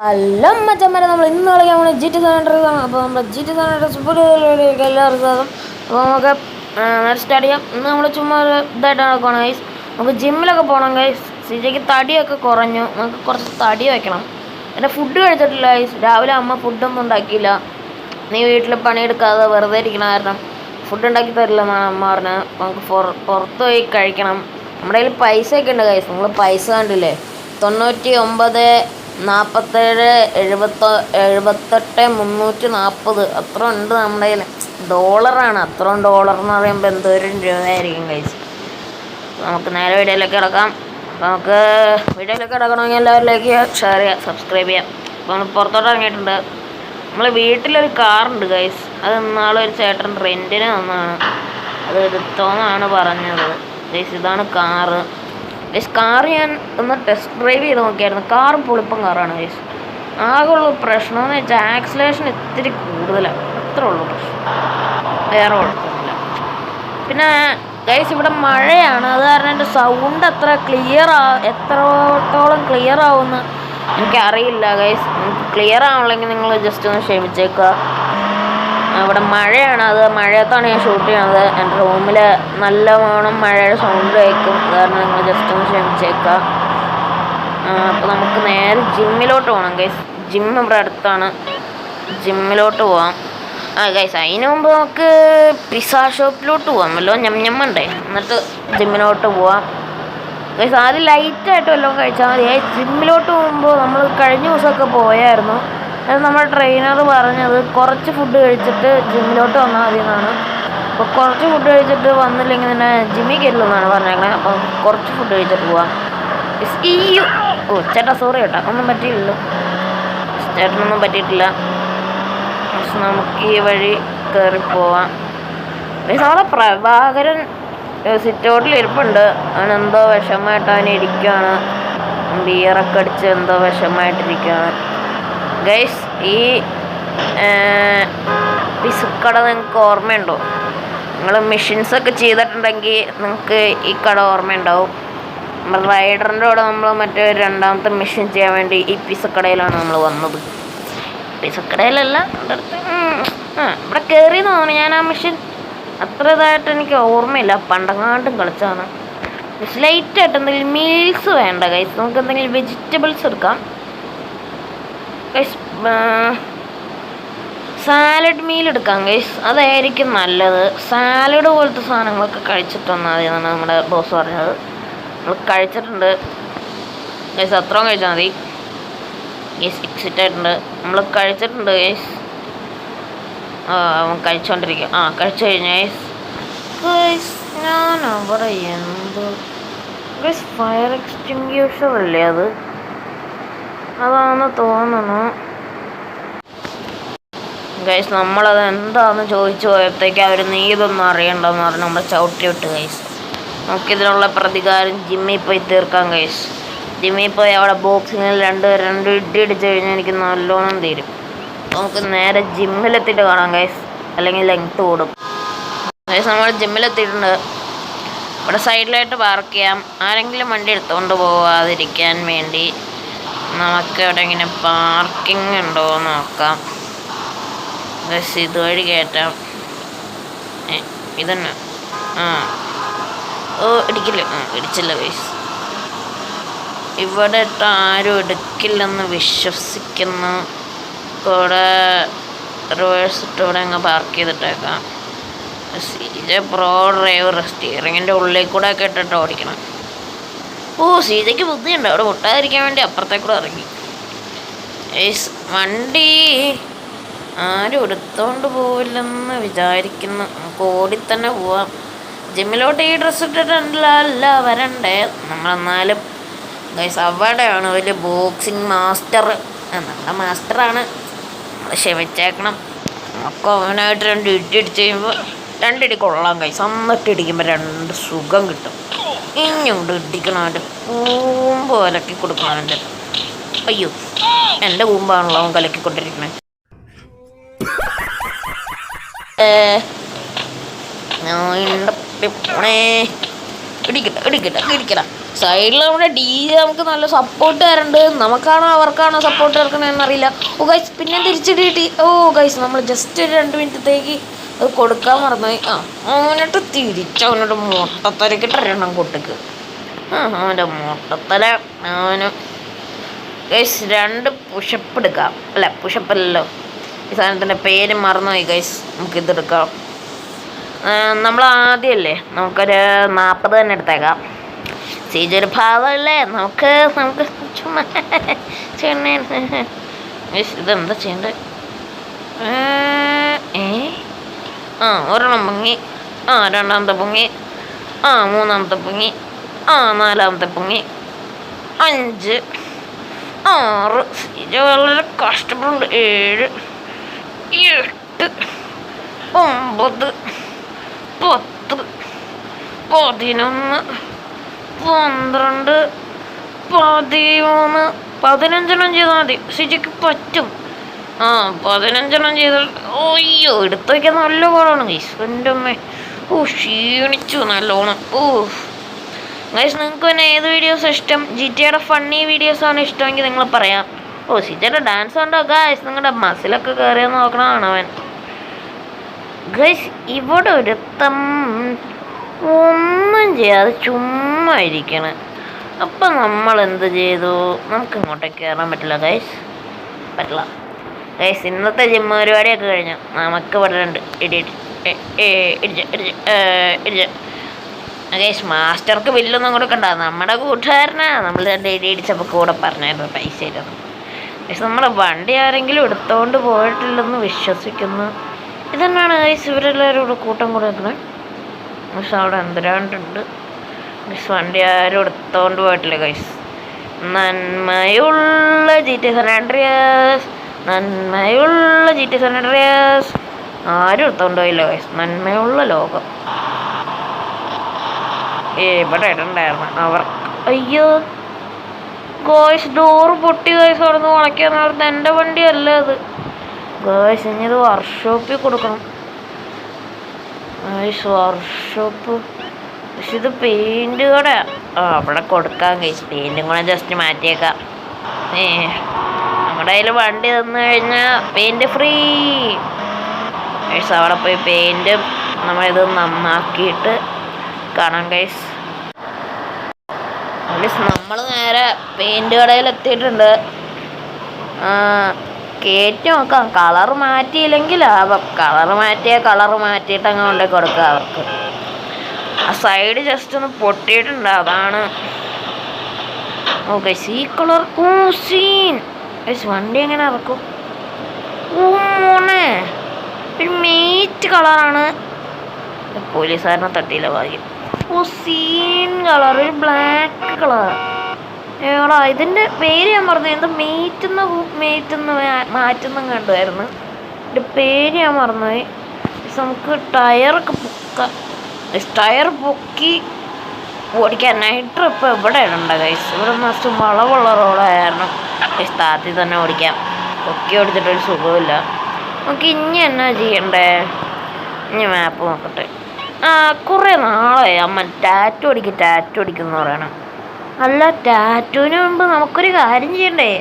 നല്ല മച്ചന്മാരെ നമ്മൾ ഇന്ന് കളിക്കാൻ പോകുന്നത് ജി ടി സാൻഡ്രസാണ്. അപ്പോൾ നമ്മൾ ജി ടി സാൻഡ്രസ് എല്ലാവർക്കും സ്വാഗതം. അപ്പോൾ നമുക്ക് സ്റ്റാർട്ട് ചെയ്യാം. ഇന്ന് നമ്മൾ ചുമ്മാ ഒരു ഇതായിട്ട് നടക്കുകയാണ് ഗൈസ്. നമുക്ക് ജിമ്മിലൊക്കെ പോകണം ഗൈസ്. സിജയ്ക്ക് തടിയൊക്കെ കുറഞ്ഞു, നമുക്ക് കുറച്ച് തടി വയ്ക്കണം. എൻ്റെ ഫുഡ് കഴിച്ചിട്ടില്ല ഗൈസ്. രാവിലെ അമ്മ ഫുഡൊന്നും ഉണ്ടാക്കിയില്ല. നീ വീട്ടിൽ പണിയെടുക്കാതെ വെറുതെ ഇരിക്കണം കാരണം ഫുഡ് ഉണ്ടാക്കി തരില്ല എന്നാണ് അമ്മ പറഞ്ഞത്. നമുക്ക് പുറത്ത് പോയി കഴിക്കണം. നമ്മുടെ കയ്യിൽ പൈസയൊക്കെ ഉണ്ട് ഗൈസ്. നിങ്ങൾ പൈസ കണ്ടില്ലേ? 99 47 78 340 അത്ര ഉണ്ട് നമ്മുടെ കയ്യിൽ. ഡോളറാണ്. അത്രയും ഡോളർ എന്ന് പറയുമ്പോൾ എന്തോരം രൂപയായിരിക്കും കഴിച്ച്. നമുക്ക് നേരെ വീഡിയോയിലേക്ക് കിടക്കാം. അപ്പോൾ നമുക്ക് വീഡിയോയിലേക്ക് കിടക്കണമെങ്കിൽ എല്ലാവരും ലൈക്ക് ചെയ്യുക, ഷെയർ ചെയ്യുക, സബ്സ്ക്രൈബ് ചെയ്യുക. അപ്പോൾ നമ്മൾ പുറത്തോട്ട് ഇറങ്ങിയിട്ടുണ്ട്. നമ്മൾ വീട്ടിലൊരു കാറുണ്ട് ഗൈസ്. അത് ഇന്നാളെ ഒരു ചേട്ടൻ റെൻറ്റിന് തന്നതാണ്. അത് എടുത്തോന്നാണ് പറഞ്ഞത് ഗൈസ്. ഇതാണ് കാറ് ഗൈസ്. കാറ് ഞാൻ ഒന്ന് ടെസ്റ്റ് ഡ്രൈവ് ചെയ്ത് നോക്കിയായിരുന്നു. കാറ് പൊളിപ്പം കാറാണ് ഗൈസ്. ആകെയുള്ള പ്രശ്നമെന്ന് വെച്ചാൽ ആക്സിലേഷൻ ഇത്തിരി കൂടുതലാണ്. അത്രേ ഉള്ളൂ പ്രശ്നം, വേറെ കുഴപ്പമൊന്നുമില്ല. പിന്നെ ഗൈസ് ഇവിടെ മഴയാണ്. അത് കാരണം എൻ്റെ സൗണ്ട് അത്ര എത്രത്തോളം ക്ലിയർ ആവുമെന്ന് എനിക്കറിയില്ല ഗൈസ്. ക്ലിയർ ആവണമെങ്കിൽ നിങ്ങൾ ജസ്റ്റ് ഒന്ന് ക്ഷമിച്ചേക്കുക. ഇവിടെ മഴയാണ്. അത് മഴയത്താണ് ഞാൻ ഷൂട്ട് ചെയ്യണത്. എൻ്റെ റൂമിൽ നല്ലവണ്ണം മഴയുടെ സൗണ്ട് കേൾക്കും. അത് കാരണം നിങ്ങൾ ജസ്റ്റ് ഒന്ന് ക്ഷമിച്ചേക്കുക. അപ്പോൾ നമുക്ക് നേരെ ജിമ്മിലോട്ട് പോകണം ഗൈസ്. ജിം ഇവിടെ അടുത്താണ്. ജിമ്മിലോട്ട് പോവാം. ഗൈസ് അതിന് മുമ്പ് നമുക്ക് പിസ്സ ഷോപ്പിലോട്ട് പോകാമല്ലോ. ഞമ്മണ്ടേ, എന്നിട്ട് ജിമ്മിലോട്ട് പോവാം ഗൈസ്. ആദ്യം ലൈറ്റായിട്ട് വല്ലതും കഴിച്ചാൽ മതി. ജിമ്മിലോട്ട് പോകുമ്പോൾ നമ്മൾ കഴിഞ്ഞ ദിവസമൊക്കെ പോയായിരുന്നു. അത് നമ്മുടെ ട്രെയിനർ പറഞ്ഞത് കുറച്ച് ഫുഡ് കഴിച്ചിട്ട് ജിമ്മിലോട്ട് വന്നാൽ മതി എന്നാണ്. അപ്പോൾ കുറച്ച് ഫുഡ് കഴിച്ചിട്ട് വന്നില്ലെങ്കിൽ തന്നെ ജിമ്മിൽ കയറില്ലെന്നാണ് പറഞ്ഞേക്കണത്. അപ്പോൾ കുറച്ച് ഫുഡ് കഴിച്ചിട്ട് പോവാം. ചേട്ടാ സോറി ചേട്ടാ, ഒന്നും പറ്റിയില്ലല്ലോ. ചേട്ടനൊന്നും പറ്റിയിട്ടില്ല. പക്ഷെ നമുക്ക് ഈ വഴി കയറിപ്പോവാം. നമ്മുടെ പ്രഭാകരൻ സിറ്റൗട്ടിൽ ഇരിപ്പുണ്ട്. അവനെന്തോ വിഷമമായിട്ട് അവൻ ഇരിക്കുകയാണ്. ബിയറൊക്കെ അടിച്ച് എന്തോ വിഷമമായിട്ടിരിക്കുകയാണ് ഗൈസ്. ഈ പിസ്സക്കട നിങ്ങൾക്ക് ഓർമ്മയുണ്ടോ? നിങ്ങൾ മെഷീൻസൊക്കെ ചെയ്തിട്ടുണ്ടെങ്കിൽ നിങ്ങൾക്ക് ഈ കട ഓർമ്മയുണ്ടാവും. നമ്മൾ റൈഡറിൻ്റെ കൂടെ നമ്മൾ മറ്റേ രണ്ടാമത്തെ മെഷീൻ ചെയ്യാൻ വേണ്ടി ഈ പിസ്സക്കടയിലാണ് നമ്മൾ വന്നത്. പിസ്സക്കടയിലല്ല, എൻ്റെ അടുത്ത് ഇവിടെ കയറിയെന്ന് തോന്നുന്നു. ഞാൻ ആ മെഷീൻ അത്ര ഇതായിട്ട് എനിക്ക് ഓർമ്മയില്ല. പണ്ടെങ്ങാണ്ടും കളിച്ചാണ്. ലൈറ്റായിട്ട് എന്തെങ്കിലും മീൽസ് വേണ്ട ഗൈസ്. നമുക്ക് എന്തെങ്കിലും വെജിറ്റബിൾസ് എടുക്കാം ഗൈസ്. സാലഡ് മീൽ എടുക്കാം ഗൈസ്. അതായിരിക്കും നല്ലത്. സാലഡ് പോലത്തെ സാധനങ്ങളൊക്കെ കഴിച്ചിട്ട് വന്നാൽ മതി എന്നാണ് നമ്മുടെ ബോസ് പറഞ്ഞത്. നമ്മൾ കഴിച്ചിട്ടുണ്ട് ഗൈസ്. അത്രയും കഴിച്ചാൽ മതി ഗൈസ്. എക്സിറ്റ് ആയിട്ടുണ്ട്. നമ്മൾ കഴിച്ചിട്ടുണ്ട് ഗൈസ്. അവൻ കഴിച്ചോണ്ടിരിക്കും. കഴിച്ചു കഴിഞ്ഞ ഗൈസ്. ഞാൻ അവിടെ എന്തോ ഗൈസ് ഫയർ എക്സ്റ്റിങ്ക്യൂഷർ അല്ലേ അത്? അതാണെന്ന് തോന്നുന്നു ഗൈസ്. നമ്മളത് എന്താണെന്ന് ചോദിച്ചു പോയപ്പോഴത്തേക്ക് അവർ നീ ഇതൊന്നും അറിയണ്ടെന്ന് പറഞ്ഞ് നമ്മൾ ചവിട്ടി വിട്ട് ഗൈസ്. നമുക്കിതിനുള്ള പ്രതികാരം ജിമ്മിൽ പോയി തീർക്കാം ഗൈസ്. ജിമ്മിൽ പോയി അവിടെ ബോക്സിങ്ങിൽ രണ്ട് ഇടി അടിച്ച് കഴിഞ്ഞാൽ എനിക്ക് നല്ലോണം തീരും. നമുക്ക് നേരെ ജിമ്മിലെത്തിയിട്ട് കാണാം ഗൈസ്, അല്ലെങ്കിൽ ലെങ്ത്ത് കൂടും ഗൈസ്. നമ്മൾ ജിമ്മിലെത്തിയിട്ടുണ്ട്. ഇവിടെ സൈഡിലായിട്ട് പാർക്ക് ചെയ്യാം. ആരെങ്കിലും വണ്ടി എടുത്തുകൊണ്ട് പോവാതിരിക്കാൻ വേണ്ടി നമുക്ക് ഇവിടെ ഇങ്ങനെ പാർക്കിംഗ് ഉണ്ടോ എന്ന് നോക്കാം ഗൈസ്. ഇതുവഴി കയറ്റാം. ഇതന്നെ. ഇടിക്കില്ല. ഇടിച്ചില്ല ഗൈസ്. ഇവിടെ ഇട്ട് ആരും എടുക്കില്ലെന്ന് വിശ്വസിക്കുന്നു. ഇവിടെ റിവേഴ്സ് ഇട്ട് ഇവിടെ അങ്ങ് പാർക്ക് ചെയ്തിട്ടേക്കാം. Seeja pro driver. സ്റ്റിയറിങ്ങിൻ്റെ ഉള്ളിൽ കൂടെ ഒക്കെ ഇട്ടിട്ട് ഓടിക്കണം. സീജയ്ക്ക് ബുദ്ധിയുണ്ട്. അവിടെ മുട്ടാതിരിക്കാൻ വേണ്ടി അപ്പുറത്തേക്കൂടെ ഇറങ്ങി. വണ്ടി ആരും എടുത്തോണ്ട് പോവില്ലെന്ന് വിചാരിക്കുന്നു. നമുക്ക് ഓടിത്തന്നെ പോവാം. ജിമ്മിലോട്ട് ഈ ഡ്രസ്സ് ഇട്ടിട്ടല്ല വരണ്ടേ. നമ്മളെന്നാലും ഗൈസ് അവിടെയാണ് വലിയ ബോക്സിങ് മാസ്റ്റർ. നമ്മുടെ മാസ്റ്ററാണ്. നമ്മൾ ക്ഷമിച്ചേക്കണം. നമുക്ക് അവനായിട്ട് 2 ഇടി അടിച്ച് കഴിയുമ്പോൾ 2 ഇടി കൊള്ളാം ഗൈസ്. എന്നിട്ട് ഇടിക്കുമ്പോൾ 2 സുഖം കിട്ടും. ഇനിയുണ്ട് ഇടിക്കണം. അവൻ്റെ കൂമ്പ് കലക്കി കൊടുക്കണം അവൻ്റെ. അയ്യോ, എൻ്റെ കൂമ്പാണല്ലോ അവൻ കലക്കിക്കൊണ്ടിരിക്കണേ. പോണേ. ഇടിക്കട്ടെ. സൈഡിൽ നമ്മുടെ ഡി ജെ നമുക്ക് നല്ല സപ്പോർട്ട് തരുന്നുണ്ട്. നമുക്കാണോ അവർക്കാണോ സപ്പോർട്ട് എടുക്കണമെന്ന് അറിയില്ല. ഓ ഗൈസ് പിന്നെ തിരിച്ചിട്ട് കിട്ടി. ഓ ഗൈസ് നമ്മൾ ജസ്റ്റ് ഒരു 2 മിനിറ്റത്തേക്ക് അത് കൊടുക്കാൻ മറന്നുപോയി. അവനിട്ട് തിരിച്ചവനോട് മുട്ടത്തലക്കിട്ട് 2 കൊട്ടിക്ക്. അവൻ്റെ മുട്ടത്തല അവന് ഗൈസ് 2 പുഷപ്പ് എടുക്കാം. അല്ല പുഷപ്പല്ലല്ലോ, ഈ സാധനത്തിൻ്റെ പേര് മറന്നുപോയി ഗൈസ്. നമുക്കിതെടുക്കാം. നമ്മൾ ആദ്യമല്ലേ നമുക്കൊരു 40 തന്നെ എടുത്തേക്കാം. ഒരു ഭാവമല്ലേ, നമുക്ക് ചുമ്മാ ചെയ്യണേ. ഇതെന്താ ചെയ്യണ്ടേ? ഒരെണ്ണം പൊങ്ങി, രണ്ടാമത്തെ പൊങ്ങി, മൂന്നാമത്തെ പൊങ്ങി, നാലാമത്തെ പൊങ്ങി, 5, 6. ഇത് വളരെ കഷ്ടപ്പെടുന്നുണ്ട്. 7, 8, 9, 10, 11, 12, 13, 15 ചെയ്താൽ മതി. സിജിക്ക് പറ്റും. 15 ചെയ്താൽ. ഓയ്യോ എടുത്തു വയ്ക്കാൻ നല്ല പാടാണ് ഗൈസ്. എൻ്റെ അമ്മ ക്ഷീണിച്ചു നല്ലോണം. ഗൈസ് നിങ്ങൾക്ക് പിന്നെ ഏത് വീഡിയോസ് ഇഷ്ടം? ജിറ്റിയുടെ ഫണ്ണി വീഡിയോസാണ് ഇഷ്ടമെങ്കിൽ നിങ്ങൾ പറയാം. സിജിയുടെ ഡാൻസ് ഉണ്ടോ ഗൈസ്? നിങ്ങളുടെ മസിലൊക്കെ കയറിയാൽ നോക്കണമാണ് അവൻ. ഗൈസ് ഇവിടെ ഒരുത്തം ഒന്നും ചെയ്യാതെ ചുമ്മാ ഇരിക്കണ. അപ്പം നമ്മൾ എന്ത് ചെയ്തു? നമുക്ക് ഇങ്ങോട്ടേക്ക് കയറാൻ പറ്റില്ല ഗൈസ്, പറ്റില്ല ഗൈസ്. ഇന്നത്തെ ജിമ്മ് പരിപാടിയൊക്കെ കഴിഞ്ഞു. നമുക്ക് ഇവിടെ ഉണ്ട് ഗൈസ്. മാസ്റ്റർക്ക് ബില്ലൊന്നും കൊടുക്കണ്ട, നമ്മുടെ കൂട്ടുകാരനാ. നമ്മൾ 2 ഇടിച്ചപ്പോൾ കൂടെ പറഞ്ഞായിരുന്നു പൈസ ഇല്ലെന്ന്. ഗൈസ് നമ്മുടെ വണ്ടി ആരെങ്കിലും എടുത്തോണ്ട് പോയിട്ടില്ലെന്ന് വിശ്വസിക്കുന്നു. ഇതെന്നാണ് ഗൈസ് ഇവരെല്ലാവരും കൂടെ കൂട്ടം കൂടെ നിൽക്കുന്നത്. പക്ഷെ അവിടെ എന്തരാണ്ടുണ്ട് ഗൈസ്. വണ്ടി ആരും എടുത്തോണ്ട് പോയിട്ടില്ല ഗൈസ്. നന്മയുള്ള GTA San Andreas, നന്മയുള്ള GTA San Andreas. ആരും എടുത്തോണ്ട് പോയില്ല ഗൈസ്. നന്മയുള്ള ലോകം ഇവിടെ ഇടണ്ടായിരുന്നു അവർ. അയ്യോ ഗോയ്സ് ഡോറ് പൊട്ടി ഗൈസ്. അവിടെ നിന്ന് വളയ്ക്കാൻ നേരത്തെ എൻ്റെ വണ്ടിയല്ല അത് ഗോയ്സ്. ഇനി ഇത് വർക്ക്ഷോപ്പിൽ കൊടുക്കണം ഗൈസ്. വർക്ക്ഷോപ്പ്. പക്ഷെ ഇത് പെയിൻറ് കൂടെ അവിടെ കൊടുക്കാം ഗൈസ്. പെയിൻറ്റും കൂടെ ജസ്റ്റ് മാറ്റിയേക്കാം. നമ്മുടെ കയ്യിൽ വണ്ടി തന്നു കഴിഞ്ഞാൽ പെയിൻറ് ഫ്രീ ഗൈസ്. അവിടെ പോയി പെയിൻറ്റും നമ്മളിത് നന്നാക്കിയിട്ട് കാണാം ഗൈസ്. നമ്മൾ നേരെ പെയിൻറ് കടയിൽ എത്തിയിട്ടുണ്ട്. കയറ്റി നോക്കാം. കളർ മാറ്റിയില്ലെങ്കിൽ ആവാം. കളർ മാറ്റിയിട്ട് അങ്ങ് കൊണ്ടേ കൊടുക്കുക അവർക്ക്. ആ സൈഡ് ജസ്റ്റ് ഒന്ന് പൊട്ടിയിട്ടുണ്ട്, അതാണ്. ഓക്കെ ഈ കളർ. സീൻ വണ്ടി എങ്ങനെ ഇറക്കും? മോനെ ഒരു മീറ്റ് കളറാണ്. പോലീസുകാരനെ തട്ടിയില്ല ഭാഗ്യം. സീൻ കളർ, ഒരു ബ്ലാക്ക് കളർ. എടാ ഇതിൻ്റെ പേര് ഞാൻ പറഞ്ഞു. എന്താ മേറ്റുന്ന മാറ്റുന്ന കണ്ടുമായിരുന്നു. ഇതിൻ്റെ പേര് ഞാൻ മറന്നുപോയി. നമുക്ക് ടയറൊക്കെ പൊക്കാം. ടയർ പൊക്കി ഓടിക്കാൻ നൈറ്റ് ഇപ്പോൾ ഇവിടെ ഇടണ്ട ഗൈസ്. ഇവിടെ മസ്റ്റ് വളവുള്ള റോഡായിരുന്നു ഗൈസ്. താത്തി തന്നെ ഓടിക്കാം. പൊക്കി ഓടിച്ചിട്ടൊരു സുഖമില്ല. നമുക്ക് ഇനി എന്നാ ചെയ്യണ്ടേ? ഇനി മാപ്പ് നോക്കട്ടെ. കുറേ നാളായി അമ്മ ടാറ്റു അടിക്കുമെന്ന് പറയണം. അല്ല, ടാറ്റുവിന് മുമ്പ് നമുക്കൊരു കാര്യം ചെയ്യണ്ടേ?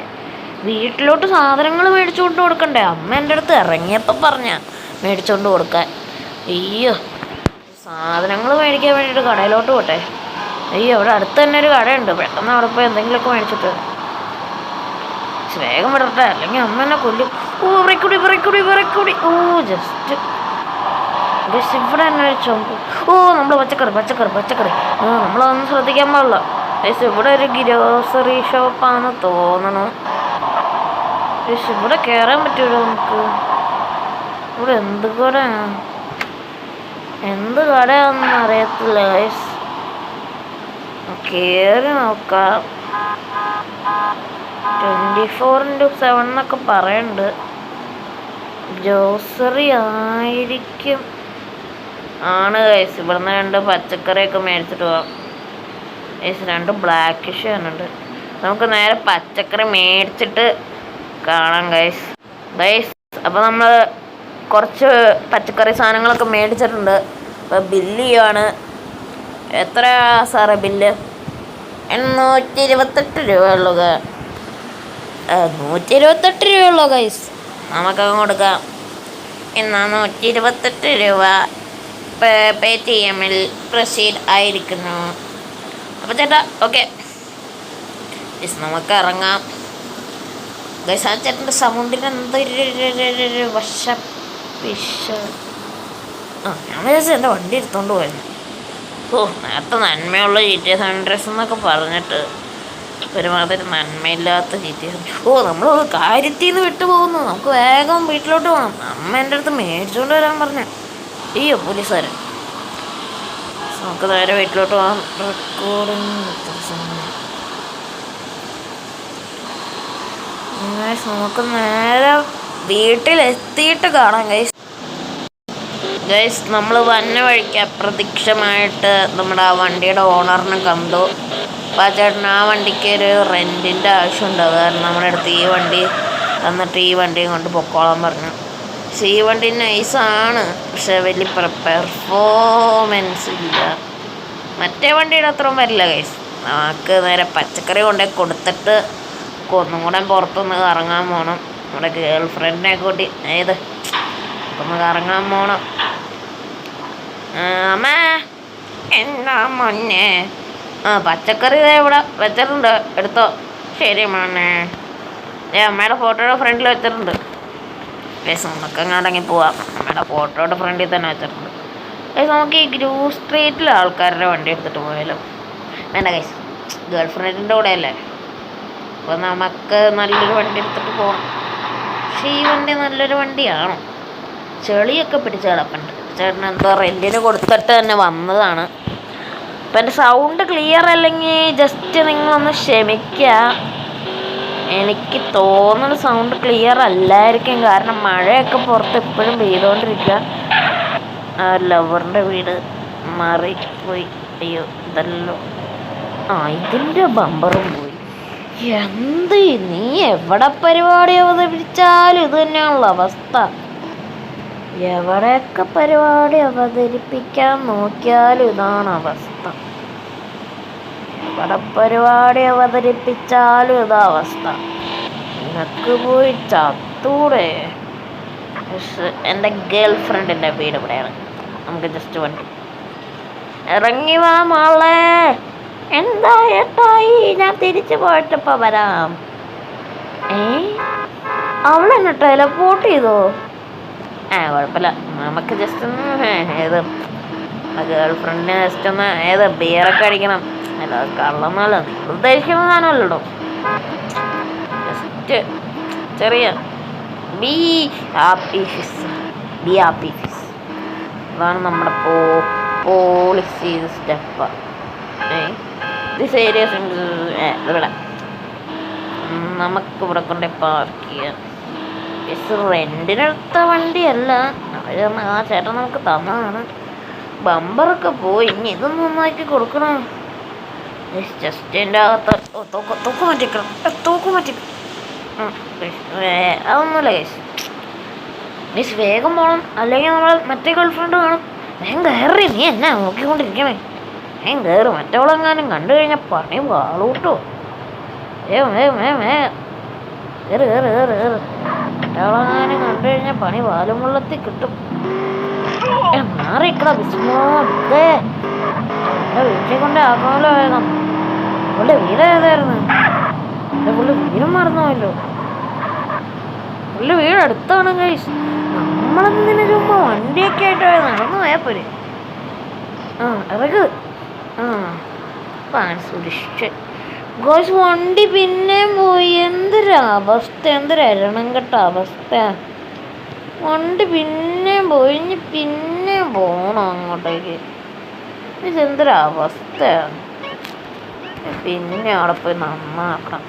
വീട്ടിലോട്ട് സാധനങ്ങൾ മേടിച്ചുകൊണ്ട് കൊടുക്കണ്ടേ? അമ്മ എൻ്റെ അടുത്ത് ഇറങ്ങിയപ്പോൾ മേടിച്ചുകൊണ്ട് കൊടുക്കാൻ. അയ്യോ സാധനങ്ങൾ മേടിക്കാൻ വേണ്ടിയിട്ട് കടയിലോട്ട് പോട്ടെ. അയ്യോ അവിടെ അടുത്ത് തന്നെ ഒരു കടയുണ്ട്. പെട്ടെന്ന് അവിടെ പോയി എന്തെങ്കിലുമൊക്കെ മേടിച്ചിട്ട് വേഗം വിടട്ടെ, അല്ലെങ്കിൽ അമ്മ എന്നെ കൊല്ലും. വിറക്കൂടി. ജസ്റ്റ് ഇവിടെ തന്നെ ഒരു ചുമപ്പ്. നമ്മൾ പച്ചക്കറി. നമ്മളതൊന്നും ശ്രദ്ധിക്കാൻ പാടില്ല. ഇവിടെ ഒരു ഗ്രോസറി ഷോപ്പാണെന്ന് തോന്നണു. ഇവിടെ കയറാൻ പറ്റുമല്ലോ നമുക്ക്? ഇവിടെ എന്ത് കടയാണെന്ന് അറിയത്തില്ല ഗൈസ്. കയറി നോക്കാം. 24/7 എന്നൊക്കെ പറയുന്നുണ്ട്. ഗ്രോസറി ആയിരിക്കും. ആണ് ഗൈസ്. ഇവിടുന്ന് 2 പച്ചക്കറിയൊക്കെ മേടിച്ചിട്ട് പോവാം ഗൈസ്. 2 ബ്ലാക്കിഷ് കാണുന്നുണ്ട്. നമുക്ക് നേരെ പച്ചക്കറി മേടിച്ചിട്ട് കാണാം ഗൈസ്. അപ്പോൾ നമ്മൾ കുറച്ച് പച്ചക്കറി സാധനങ്ങളൊക്കെ മേടിച്ചിട്ടുണ്ട്. അപ്പോൾ ബില്ല് ചെയ്യുവാണ്. എത്ര സാറേ ബില്ല്? 128 രൂപ ഉള്ളൂ. 128 രൂപയുള്ളൂ ഗൈസ്. നമുക്കങ്ങ് കൊടുക്കാം. എന്നാ 128 രൂപ പേ ടി എമ്മിൽ പ്രൊസീഡ് ആയിരിക്കുന്നു. അപ്പോൾ ചേട്ടാ ഓക്കെ ഗൈസ്, നമുക്ക് ഇറങ്ങാം ഗൈസ്. ആ ചേട്ടൻ്റെ സൗണ്ടിന് എന്തൊരു ഞാൻ വിചാരിച്ചു എൻ്റെ വണ്ടി എടുത്തോണ്ട് പോയത്. നേരത്തെ നന്മയുള്ള GTA San Andreas എന്നൊക്കെ പറഞ്ഞിട്ട് ഒരുമാതിരി നന്മയില്ലാത്ത GTA. നമ്മൾ കാര്യത്തിൽ നിന്ന് വിട്ടുപോകുന്നു. നമുക്ക് വേഗം വീട്ടിലോട്ട് പോകണം. അമ്മ എൻ്റെ അടുത്ത് മേടിച്ചുകൊണ്ട് വരാൻ പറഞ്ഞ അയ്യോ പോലീസുകാരൻ. നമുക്ക് നേരെ വീട്ടിലോട്ട് പോകാം. റെക്കോർഡിങ് നമുക്ക് നേരെ വീട്ടിലെത്തിയിട്ട് കാണാം ഗൈസ്. നമ്മൾ വന്ന വഴിക്ക് അപ്രതീക്ഷിതമായിട്ട് നമ്മുടെ ആ വണ്ടിയുടെ ഓണറിനെ കണ്ടു. അപ്പോൾ ആ ചേട്ടൻ ആ വണ്ടിക്ക് ഒരു റെൻറ്റിൻ്റെ ആവശ്യമുണ്ട്. അത് കാരണം നമ്മുടെ അടുത്ത് ഈ വണ്ടി തന്നിട്ട് ഈ വണ്ടിയും കൊണ്ട് പൊക്കോളാൻ പറഞ്ഞു. പക്ഷേ ഈ വണ്ടി നൈസാണ്, പക്ഷെ വലിയ പെർഫോമൻസ് ഇല്ല. മറ്റേ വണ്ടിയുടെ അത്രയും വരില്ല ഗൈസ്. നമുക്ക് നേരെ പച്ചക്കറി കൊണ്ടേ കൊടുത്തിട്ട് ഒന്നും കൂടെ പുറത്തൊന്ന് കറങ്ങാൻ പോകണം. നമ്മുടെ ഗേൾ ഫ്രണ്ടിനെ കൂട്ടി ഒന്ന് കറങ്ങാൻ പോകണം. അമ്മ എന്നാ മോനെ, പച്ചക്കറി ഇവിടെ വെച്ചിട്ടുണ്ട്, എടുത്തോ. ശരി മോനെ. അമ്മയുടെ ഫോട്ടോയുടെ ഫ്രണ്ടിൽ വെച്ചിട്ടുണ്ട് ഗൈസ്. നമുക്ക് അങ്ങോട്ടെങ്ങി പോവാം. അമ്മയുടെ ഫോട്ടോയുടെ ഫ്രണ്ടിൽ തന്നെ വെച്ചിട്ടുണ്ട് ഗൈസ്. നമുക്ക് ഈ ഗ്രൂ സ്ട്രീറ്റിലെ ആൾക്കാരുടെ വണ്ടി എടുത്തിട്ട് പോയാലോ? വേണ്ട ഗൈസ്, ഗേൾ ഫ്രണ്ടിൻ്റെ കൂടെ അല്ലേ. അപ്പോൾ നമുക്ക് നല്ലൊരു വണ്ടി എടുത്തിട്ട് പോകണം. പക്ഷേ ഈ വണ്ടി നല്ലൊരു വണ്ടിയാണോ? ചെളിയൊക്കെ പിടിച്ച് കിടപ്പുണ്ട്. ചേട്ടൻ എന്തോ റെൻറ്റിന് കൊടുത്തിട്ട് തന്നെ വന്നതാണ്. അപ്പം എൻ്റെ സൗണ്ട് ക്ലിയർ അല്ലെങ്കിൽ ജസ്റ്റ് നിങ്ങളൊന്ന് ക്ഷമിക്കുക. എനിക്ക് തോന്നുന്ന സൗണ്ട് ക്ലിയർ അല്ലായിരിക്കും, കാരണം മഴയൊക്കെ പുറത്ത് എപ്പോഴും പെയ്തുകൊണ്ടിരിക്കുക. ആ ലവറിൻ്റെ വീട് മാറി പോയി. അയ്യോ ഇതല്ലോ, ഇതിൻ്റെ ബമ്പറും പോയി. എന്ത് നീ എവിടെ പരിപാടി അവതരിപ്പിച്ചാലും ഇത് തന്നെയാണല്ലോ അവസ്ഥ. എവിടെയൊക്കെ പരിപാടി അവതരിപ്പിക്കാൻ നോക്കിയാലും ഇതാണ് അവസ്ഥ. എവിടെ പരിപാടി അവതരിപ്പിച്ചാലും ഇതാ അവസ്ഥ. നിനക്ക് പോയി ചത്തൂടെ. എൻ്റെ ഗേൾ ഫ്രണ്ടിൻ്റെ വീട് ഇവിടെയാണ്. നമുക്ക് ജസ്റ്റ് വണ്ടി ഇറങ്ങി വാ മോളെ. എന്താ ഏട്ടായി, ഞാൻ തിരിച്ചു പോയിട്ടിപ്പോൾ വരാം. അവളെന്നെ ടെലപ്പോർട്ട് ചെയ്തോ? കുഴപ്പമില്ല, നമുക്ക് ജസ്റ്റ് ഒന്ന് ഗേൾ ഫ്രണ്ടിന് ജസ്റ്റ് ഒന്ന് ബിയറൊക്കെ അടിക്കണം. അല്ല കള്ളന്നല്ല, നിങ്ങൾ ഉദ്ദേശിക്കുന്ന സാധനമല്ലോ. ജസ്റ്റ് ചെറിയ ബി ഹാപ്പി ഫിസ്. അതാണ് നമ്മുടെ പോളിസി സ്റ്റെപ്പ്. ദിസ് ഏരിയ ഇവിടെ നമുക്കിവിടെ കൊണ്ട് പാർക്ക് ചെയ്യാം. റെൻറ്റിനെടുത്ത വണ്ടിയല്ല, അവർ ആ ചേട്ടൻ നമുക്ക് തന്നതാണ്. ബമ്പറൊക്കെ പോയി, ഇനി ഇതൊന്നും നന്നാക്കി കൊടുക്കണം. ജസ്റ്റ് എൻ്റെ അകത്ത് തോക്ക് മാറ്റിക്കണം. അതൊന്നുമില്ല ഗൈസ്. വേഗം പോകണം, അല്ലെങ്കിൽ നമ്മൾ മറ്റേ ഗേൾ ഫ്രണ്ട് കാണും. വേഗം കയറി, നീ എന്നാ നോക്കിക്കൊണ്ടിരിക്കണേ? വേഗം കയറി, മറ്റവളെങ്ങാനും കണ്ടു കഴിഞ്ഞാൽ പണി വാളൂട്ടോ. മറ്റവളെങ്ങാനും കണ്ടു കഴിഞ്ഞാൽ പണി വാലും വെള്ളത്തിൽ കിട്ടും. മാറിക്കടാ വിസ്മോ. വീട്ടിൽ കൊണ്ടേ ആക്കണമല്ലോ വേഗം. അവളുടെ വീട് ഏതായിരുന്നു? പുള്ളി വീടും മറന്നുപോയല്ലോ. പുള്ളി വീട് അടുത്താണ് ഗൈസ്. നമ്മളെന്തിനു ചുമ്മാ വണ്ടിയൊക്കെ ആയിട്ട് നടന്നു പോയാൽ പോരെ. ഇറക്ക്. സുരക്ഷിച്ച് ഗോസ്. വണ്ടി പിന്നെയും പോയി. എന്തൊരവസ്ഥ, എന്തൊരെരണം കെട്ട അവസ്ഥ. വണ്ടി പിന്നെയും പോയി, ഇനി പിന്നെയും പോകണം അങ്ങോട്ടേക്ക്. ഇതെന്തൊരവസ്ഥയാണ്. പിന്നെ അവിടെ പോയി നന്നാക്കണം.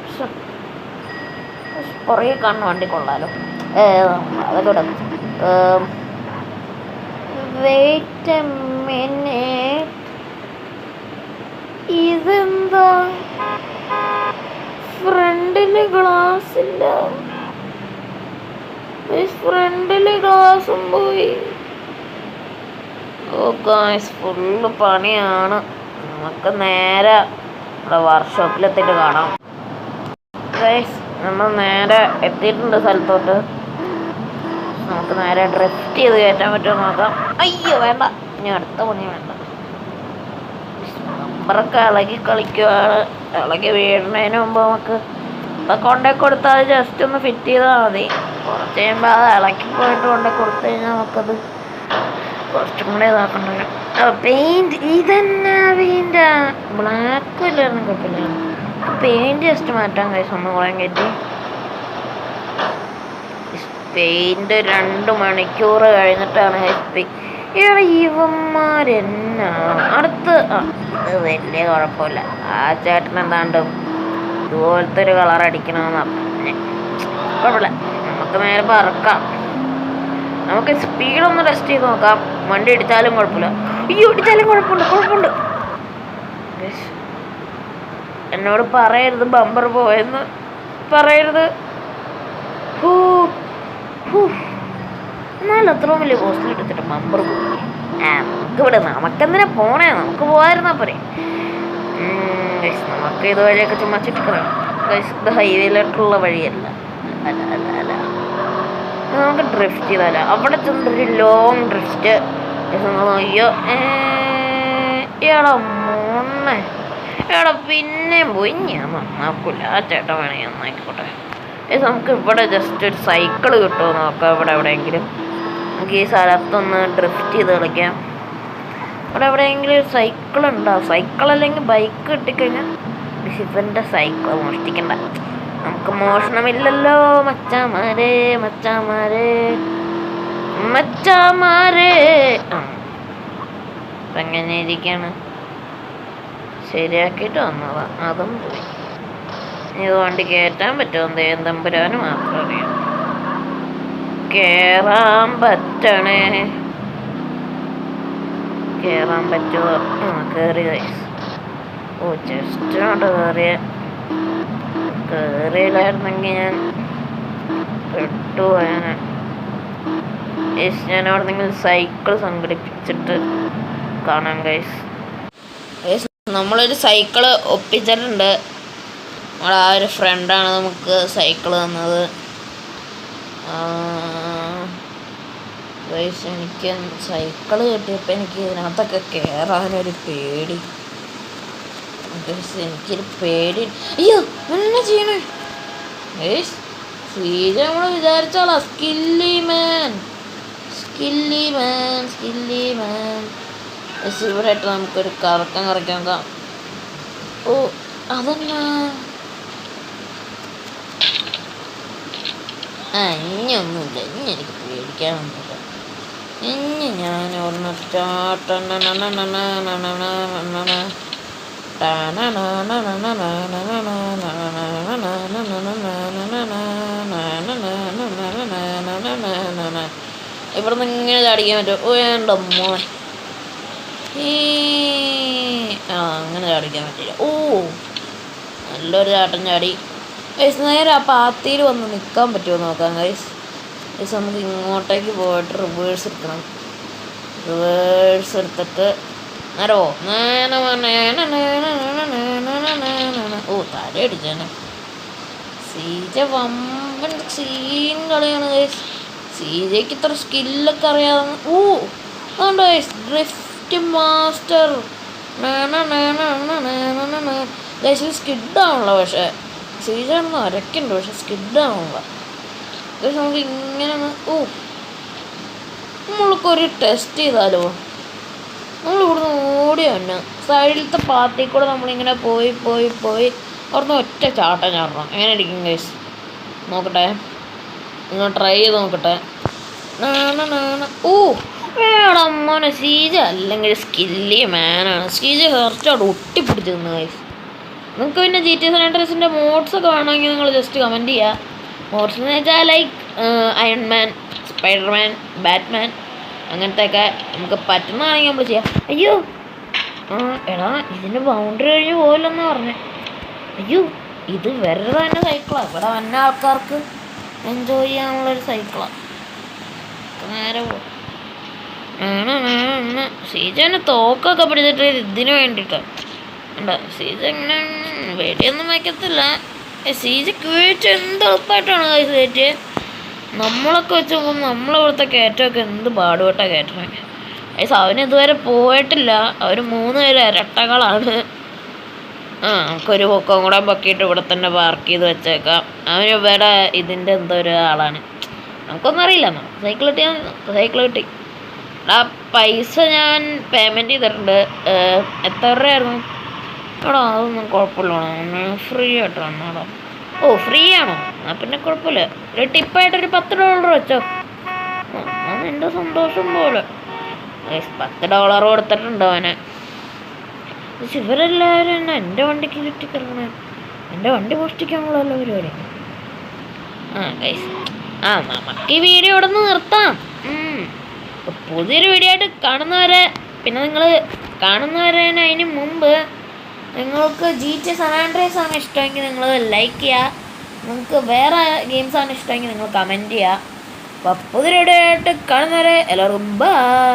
പുറകെ കാണുന്ന വണ്ടി കൊള്ളാലോ. അതൊക്കെ വെയിറ്റ് എ മിനിറ്റ്. ഇതെന്താ ഫ്രണ്ടില് ഗ്ലാസ് ഇല്ല? ഫ്രണ്ടില് ഗ്ലാസും പോയി. ഓ ഗായ്സ്, ഫുള്ള് പണിയാണ്. നമുക്ക് നേരെ ഇവിടെ വർക്ക്ഷോപ്പിലെത്തിയിട്ട് കാണാം. ഗൈസ് നമ്മൾ നേരെ എത്തിയിട്ടുണ്ട് സ്ഥലത്തോട്ട്. നമുക്ക് നേരെ ഡ്രിഫ്റ്റ് ചെയ്ത് കയറ്റാൻ പറ്റുമോ നോക്കാം. അയ്യോ വേണ്ട, ഇനി അടുത്ത പണി വേണ്ട. നമ്പറൊക്കെ ഇളകി കളിക്കുവാണ്. ഇളകി വീഴുന്നതിന് മുമ്പ് നമുക്ക് ഇപ്പം കൊണ്ടേ കൊടുത്താൽ അത് ജസ്റ്റ് ഒന്ന് ഫിറ്റ് ചെയ്താൽ മതി. കുറച്ച് കഴിയുമ്പോൾ അത് ഇളക്കി പോയിട്ട് കൊണ്ടേ കൊടുത്തു കഴിഞ്ഞാൽ നമുക്കത് കുറച്ചും കൂടെ ഇതാക്കേണ്ടി വരും. പെയിൻറ്റ് ഇതന്നെ പെയിൻറ്റാ, ബ്ലാക്കും ഇല്ലായിരുന്നു കുഴപ്പമില്ല. പെയിൻറ്റ് ജസ്റ്റ് മാറ്റാൻ കഴിച്ചു ഒന്ന് കുളം കയറ്റി. പെയിൻറ്റ് 2 മണിക്കൂർ കഴിഞ്ഞിട്ടാണ് ഇവിടെ ഇവന്മാരെന്നാ അടുത്ത്. ഇത് വലിയ കുഴപ്പമില്ല. ആ ചേട്ടൻ എന്താണ്ട് ഇതുപോലത്തെ ഒരു കളർ അടിക്കണമെന്ന് പറഞ്ഞേ. കുഴപ്പമില്ല, നമുക്ക് നേരെ പറക്കാം. നമുക്ക് സ്പീഡൊന്ന് ടെസ്റ്റ് ചെയ്ത് നോക്കാം. വണ്ടി ഇടിച്ചാലും കുഴപ്പമില്ല. അയ്യോ ഇടിച്ചാലും കുഴപ്പമുണ്ട്. എന്നോട് പറയരുത് ബമ്പർ പോയെന്ന് പറയരുത്. എന്നാലും അത്രയും വലിയ പോസ്റ്റിൽ എടുത്തിട്ട് ബമ്പർ പോയി. നമുക്കിവിടെ നമുക്കെന്തിനാ പോണേ, നമുക്ക് പോകാതിരുന്നാ പോരെ. നമുക്ക് ഇതുവഴിയൊക്കെ ചുമ്മാ ചുറ്റിക്കണം. ഇത് ഹൈവേയിലോട്ടുള്ള വഴിയല്ല. അല്ല നമുക്ക് ഡ്രിഫ്റ്റ് ചെയ്താലോ. അവിടെ ചെന്നൊരു ലോങ് ഡ്രിഫ്റ്റ്. അയ്യോ പിന്നെയും പോയി. ഞാൻ നന്നാക്കൂല, ആ ചേട്ടൻ വേണമെങ്കിൽ നന്നാക്കിക്കോട്ടെ. നമുക്ക് ഇവിടെ ജസ്റ്റ് ഒരു സൈക്കിള് കിട്ടുമോ നോക്കാം. ഇവിടെ എവിടെയെങ്കിലും നമുക്ക് ഈ സ്ഥലത്തൊന്ന് ഡ്രിഫ്റ്റ് ചെയ്ത് കളിക്കാം. ഇവിടെ എവിടെയെങ്കിലും ഒരു സൈക്കിൾ ഉണ്ടോ? സൈക്കിൾ അല്ലെങ്കിൽ ബൈക്ക് കിട്ടിക്കഴിഞ്ഞാൽ ഇവൻ്റെ സൈക്കിൾ മോഷ്ടിക്കണ്ട. നമുക്ക് മോഷണമില്ലല്ലോ മച്ചാമാരെ. അപ്പം എങ്ങനെ ഇരിക്കുകയാണ്, ശരിയാക്കിയിട്ട് വന്നതാ, അതും പോയി. ഇത് വണ്ടി കയറ്റാൻ പറ്റുമോ തമ്പുരാന് മാത്രം അറിയാം. കയറാൻ പറ്റുമോ? കയറി ഗൈസ്. ജസ്റ്റ് അങ്ങോട്ട് കയറിയില്ലായിരുന്നെങ്കിൽ ഞാൻ പെട്ടുപോയാണ്. ഞാൻ അവിടെ നിങ്ങൾ സൈക്കിൾ സംഘടിപ്പിച്ചിട്ട് കാണാം ഗൈസ്. നമ്മളൊരു സൈക്കിള് ഒപ്പിച്ചിട്ടുണ്ട്. നമ്മുടെ ആ ഒരു ഫ്രണ്ടാണ് നമുക്ക് സൈക്കിള് തന്നത്. ഗൈസ് എനിക്ക് സൈക്കിള് കിട്ടിയപ്പോൾ എനിക്ക് ഇതിനകത്തൊക്കെ കയറാനൊരു പേടി. ഗൈസ് എനിക്കൊരു പേടി. അയ്യോ എന്നാ ചെയ്യണേ ഗൈസ്. ശ്രീജ നമ്മൾ വിചാരിച്ചോളാം സ്കില്ലി മാൻ. ഇവിടെ ആയിട്ട് നമുക്കൊരു കറക്കം നോക്കാം. ഓ അതെന്നാ ഇനിയൊന്നുമില്ല. ഇനി എനിക്ക് പേടിക്കാനൊന്നുമില്ല. ഇനി ഞാൻ ഒന്ന് ഇവിടെ നിന്ന് ഇങ്ങനെ ചാടിക്കാൻ പറ്റും. ഓ വേണ്ട മോൻ. അങ്ങനെ ചാടിക്കാൻ പറ്റില്ല. ഓ നല്ലൊരു ചാട്ടം ചാടി ഗൈസ്. നേരെ ആ പാത്തിയിൽ വന്ന് നിൽക്കാൻ പറ്റുമോ നോക്കാം ഗൈസ്. നമുക്ക് ഇങ്ങോട്ടേക്ക് പോയിട്ട് റിവേഴ്സ് എടുക്കണം. റിവേഴ്സ് എടുത്തിട്ട് നേരോ ഓ തല അടിച്ചാണ്. സീജ വമ്പൻ സീൻ കളിയാണ് ഗൈസ്. സീജയ്ക്ക് ഇത്ര സ്കില്ലൊക്കെ അറിയാതെ. ഓ അതുകൊണ്ട് ഗൈസ് ഡ്രിഫ്റ്റ് മാസ്റ്റർ ഗൈസ്. സ്കിഡാണല്ലോ പക്ഷേ സീജാണെന്ന് അരക്കുന്നുണ്ട്, പക്ഷെ സ്കിഡാണല്ലോ. നമുക്ക് ഇങ്ങനെ നമ്മൾക്കൊരു ടെസ്റ്റ് ചെയ്താലോ. നമ്മളിവിടുന്ന് ഓടി തന്നെ സൈഡിലത്തെ പാർട്ടിയിൽ കൂടെ നമ്മളിങ്ങനെ പോയി അവിടുന്ന് ഒറ്റ ചാട്ടം ചാടണം. എങ്ങനെ ഇരിക്കും ഗൈസ് നോക്കട്ടെ, നിങ്ങൾ ട്രൈ ചെയ്ത് നോക്കട്ടെ. മോനെ സീജ അല്ലെങ്കിൽ സ്കില്ലി മാനാണ്. സീജ കുറച്ചവിടെ ഒട്ടിപ്പിടിച്ച് നിന്ന് ഗൈസ്. നിങ്ങൾക്ക് പിന്നെ GTA San Andreasന്റെ മോഡ്സൊക്കെ വേണമെങ്കിൽ നിങ്ങൾ ജസ്റ്റ് കമൻറ്റ് ചെയ്യുക. മോഡ്സ് എന്ന് വെച്ചാൽ ലൈക്ക് അയൺമാൻ, സ്പൈഡർമാൻ, ബാറ്റ്മാൻ അങ്ങനത്തെയൊക്കെ നമുക്ക് പറ്റുന്നതാണെങ്കിൽ നമ്മൾ ചെയ്യാം. അയ്യോ എടാ ഇതിൻ്റെ ബൗണ്ടറി കഴിഞ്ഞ് പോലെന്ന് പറഞ്ഞേ. അയ്യോ ഇത് വെറുതെ തന്നെ സൈക്കിളാണ്. ഇവിടെ വന്ന ആൾക്കാർക്ക് എൻജോയ് ചെയ്യാനുള്ളൊരു സൈക്കിളാണ്. നേരെ സീജന് തോക്കൊക്കെ പിടിച്ചിട്ട് ഇതിന് വേണ്ടിയിട്ടാണ്. ഉണ്ടോ സീജ ഇങ്ങനെ വെടിയൊന്നും വയ്ക്കത്തില്ല. സീജ കയറ്റ് എന്ത് എളുപ്പമായിട്ടാണ് കയറ്റ്. നമ്മളൊക്കെ വെച്ച് നോക്കുമ്പോൾ നമ്മളിവിടുത്തെ കയറ്റമൊക്കെ എന്ത് പാടുപെട്ടാണ് കയറ്റണേ. അവന് ഇതുവരെ പോയിട്ടില്ല. അവർ 3 പേര് ഇരട്ടകളാണ്. നമുക്കൊരു പൊക്കം കൂടെ പൊക്കിയിട്ട് ഇവിടെ തന്നെ പാർക്ക് ചെയ്ത് വെച്ചേക്കാം. അവൻ ഇവിടെ ഇതിൻ്റെ എന്തോ ഒരു ആളാണ്. നമുക്കൊന്നും അറിയില്ല. സൈക്കിൾ കിട്ടി. ആ പൈസ ഞാൻ പേയ്മെൻറ്റ് ചെയ്തിട്ടുണ്ട്. എത്ര രൂപയായിരുന്നു? എടാ അതൊന്നും കുഴപ്പമില്ല, ഫ്രീ ആയിട്ടാണ്. എടാ ഫ്രീ ആണോ? പിന്നെ കുഴപ്പമില്ല. ഒരു ടിപ്പായിട്ടൊരു $10 വെച്ചോ. അത് എൻ്റെ സന്തോഷം പോലെ. $10 കൊടുത്തിട്ടുണ്ട് അവന്. പക്ഷെ ഇവരെല്ലാവരും തന്നെ എൻ്റെ വണ്ടിക്ക് ചുറ്റിക്കിറങ്ങണേ. എൻ്റെ വണ്ടി മോഷ്ടിക്കാനുള്ള പരിപാടി. ഗൈസ് നമുക്ക് ഈ വീഡിയോ ഇവിടെ നിന്ന് നിർത്താം. പുതിയൊരു വീഡിയോ ആയിട്ട് കാണുന്നവരെ, പിന്നെ നിങ്ങൾ കാണുന്നവരെ അതിന് മുമ്പ് നിങ്ങൾക്ക് GTA San Andreas ആണ് ഇഷ്ടമെങ്കിൽ നിങ്ങൾ ലൈക്ക് ചെയ്യുക. നിങ്ങൾക്ക് വേറെ ഗെയിംസാണ് ഇഷ്ടമെങ്കിൽ നിങ്ങൾ കമൻറ്റ് ചെയ്യുക. അപ്പോൾ പുതിയൊരു വീഡിയോ ആയിട്ട് കാണുന്നവരെ എല്ലാവർക്കും ബൈ.